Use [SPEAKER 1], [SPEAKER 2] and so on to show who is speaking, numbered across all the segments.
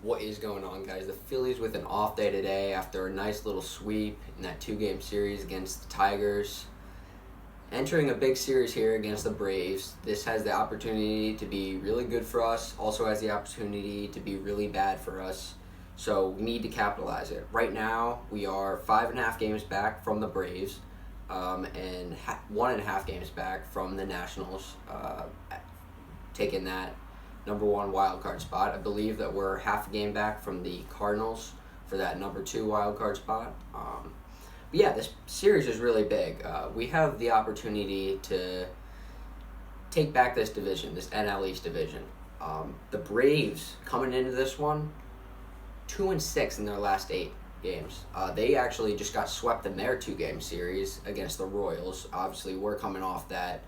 [SPEAKER 1] What is going on, guys? The Phillies with an off day today after a nice little sweep in that two-game series against the Tigers. Entering a big series here against the Braves. This has the opportunity to be really good for us, also has the opportunity to be really bad for us. So we need to capitalize it. Right now, we are 5.5 games back from the Braves, and 1.5 games back from the Nationals, taking that number one wild card spot. I believe that we're half a game back from the Cardinals for that number two wild card spot. But yeah, this series is really big. We have the opportunity to take back this division, this NL East division. The Braves coming into this one, 2-6 in their last 8 games. They actually just got swept in their two-game series against the Royals. Obviously, we're coming off that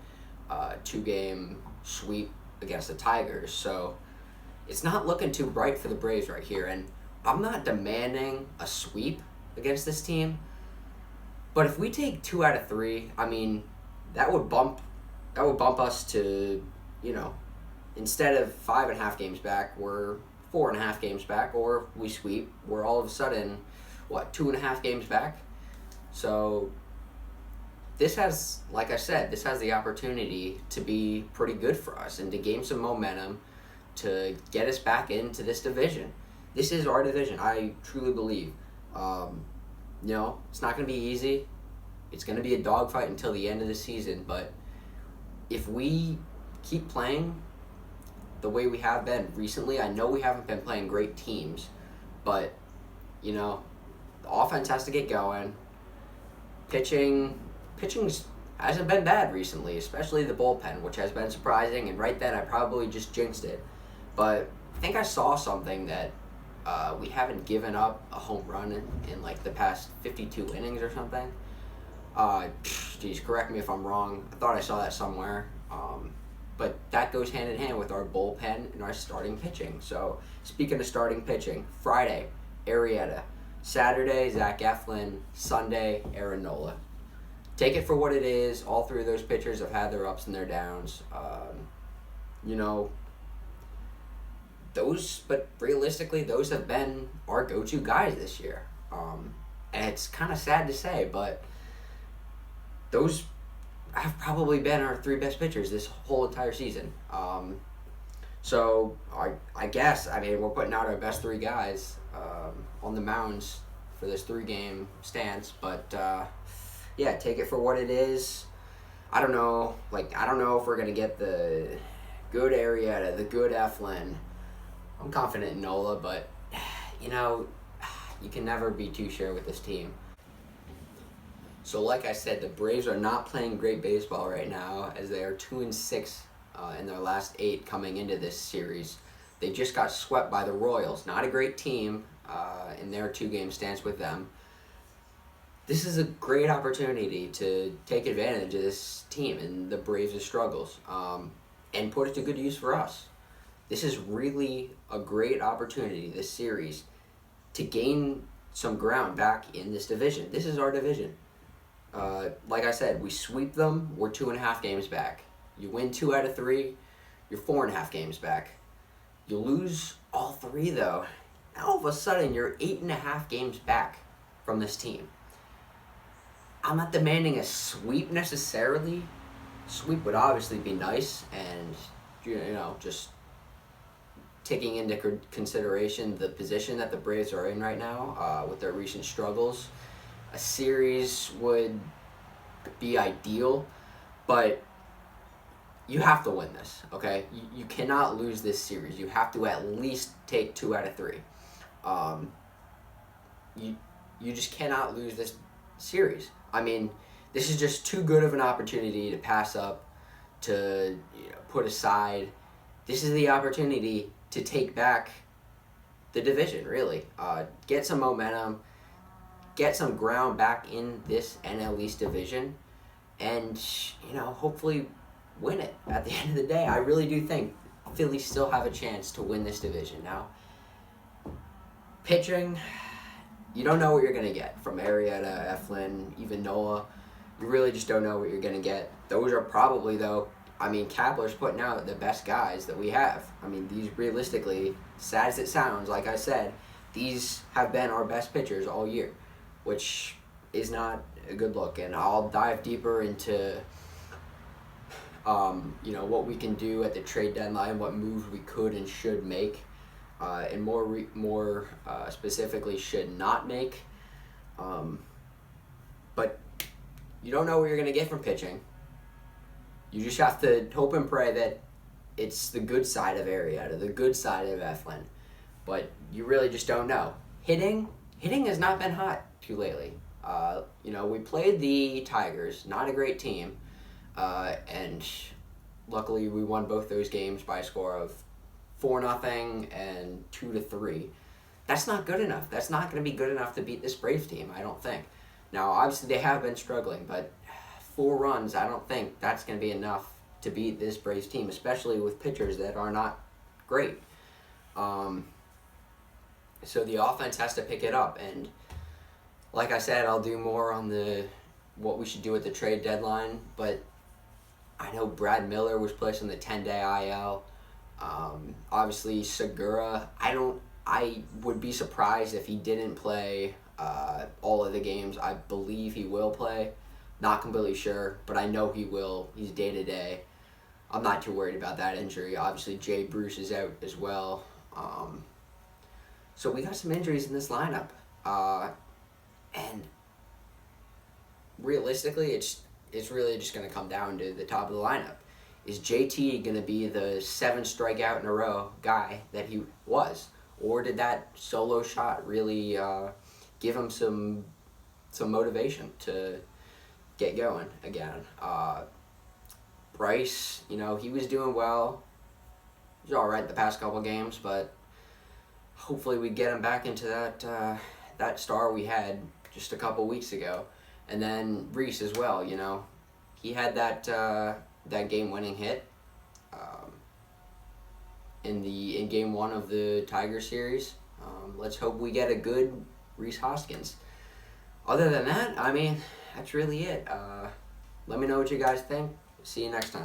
[SPEAKER 1] two-game sweep against the Tigers, so it's not looking too bright for the Braves right here. And I'm not demanding a sweep against this team, but if we take 2 out of 3, I mean, that would bump us to, instead of 5.5 games back, we're 4.5 games back, or we sweep, we're all of a sudden 2.5 games back. So this has, like I said, this has the opportunity to be pretty good for us and to gain some momentum to get us back into this division. This is our division, I truly believe. It's not going to be easy. It's going to be a dogfight until the end of the season, but if we keep playing the way we have been recently, I know we haven't been playing great teams, but, the offense has to get going. Pitching hasn't been bad recently, especially the bullpen, which has been surprising, and right then I probably just jinxed it. But I think I saw something that we haven't given up a home run in like the past 52 innings or something. Geez, correct me if I'm wrong. I thought I saw that somewhere. But that goes hand in hand with our bullpen and our starting pitching. So speaking of starting pitching, Friday, Arrieta. Saturday, Zach Eflin. Sunday, Aaron Nola. Take it for what it is. All three of those pitchers have had their ups and their downs. But realistically, those have been our go-to guys this year. And it's kind of sad to say, but those have probably been our 3 best pitchers this whole entire season. So I guess, we're putting out our best 3 guys on the mounds for this 3-game stance, but yeah, take it for what it is. I don't know if we're gonna get the good Arrieta, the good Eflin. I'm confident in Nola, but you can never be too sure with this team. So like I said, the Braves are not playing great baseball right now, as they are 2-6 in their last 8 coming into this series. They just got swept by the Royals. Not a great team in their 2-game stance with them. This is a great opportunity to take advantage of this team and the Braves' struggles and put it to good use for us. This is really a great opportunity, this series, to gain some ground back in this division. This is our division. Like I said, we sweep them, we're 2.5 games back. You win 2 out of 3, you're 4.5 games back. You lose all 3, though, now all of a sudden you're 8.5 games back from this team. I'm not demanding a sweep necessarily. Sweep would obviously be nice, and just taking into consideration the position that the Braves are in right now with their recent struggles, a series would be ideal, but you have to win this, okay? You cannot lose this series. You have to at least take 2 out of 3. You just cannot lose this series. This is just too good of an opportunity to pass up, to put aside. This is the opportunity to take back the division, really. Get some momentum, get some ground back in this NL East division, and, hopefully win it at the end of the day. I really do think Phillies still have a chance to win this division. Now, pitching, you don't know what you're going to get from Arrieta, Eflin, even Nola. You really just don't know what you're going to get. Those are probably, though, I mean, Kapler's putting out the best guys that we have. I mean, these realistically, sad as it sounds, like I said, these have been our best pitchers all year, which is not a good look. And I'll dive deeper into, what we can do at the trade deadline, what moves we could and should make, and more specifically should not make. But you don't know what you're going to get from pitching. You just have to hope and pray that it's the good side of Arrieta, the good side of Eflin. But you really just don't know. Hitting has not been hot too lately. We played the Tigers, not a great team, and luckily we won both those games by a score of 4-0 and 2-3. That's not good enough. That's not going to be good enough to beat this Braves team, I don't think. Now, obviously they have been struggling, but 4 runs, I don't think that's going to be enough to beat this Braves team, especially with pitchers that are not great. So the offense has to pick it up, and like I said, I'll do more on what we should do at the trade deadline, but I know Brad Miller was placed on the 10-day IL. Obviously, Segura, I would be surprised if he didn't play all of the games. I believe he will play. Not completely sure, but I know he will. He's day-to-day. I'm not too worried about that injury. Obviously, Jay Bruce is out as well. So we got some injuries in this lineup. And realistically, it's really just going to come down to the top of the lineup. Is JT going to be the 7 strikeout in a row guy that he was? Or did that solo shot really give him some motivation to get going again? Bryce, he was doing well. He was all right the past couple games, but hopefully we get him back into that star we had just a couple weeks ago. And then Reese as well, he had that game-winning hit in Game 1 of the Tiger series. Let's hope we get a good Rhys Hoskins. Other than that, that's really it. Let me know what you guys think. See you next time.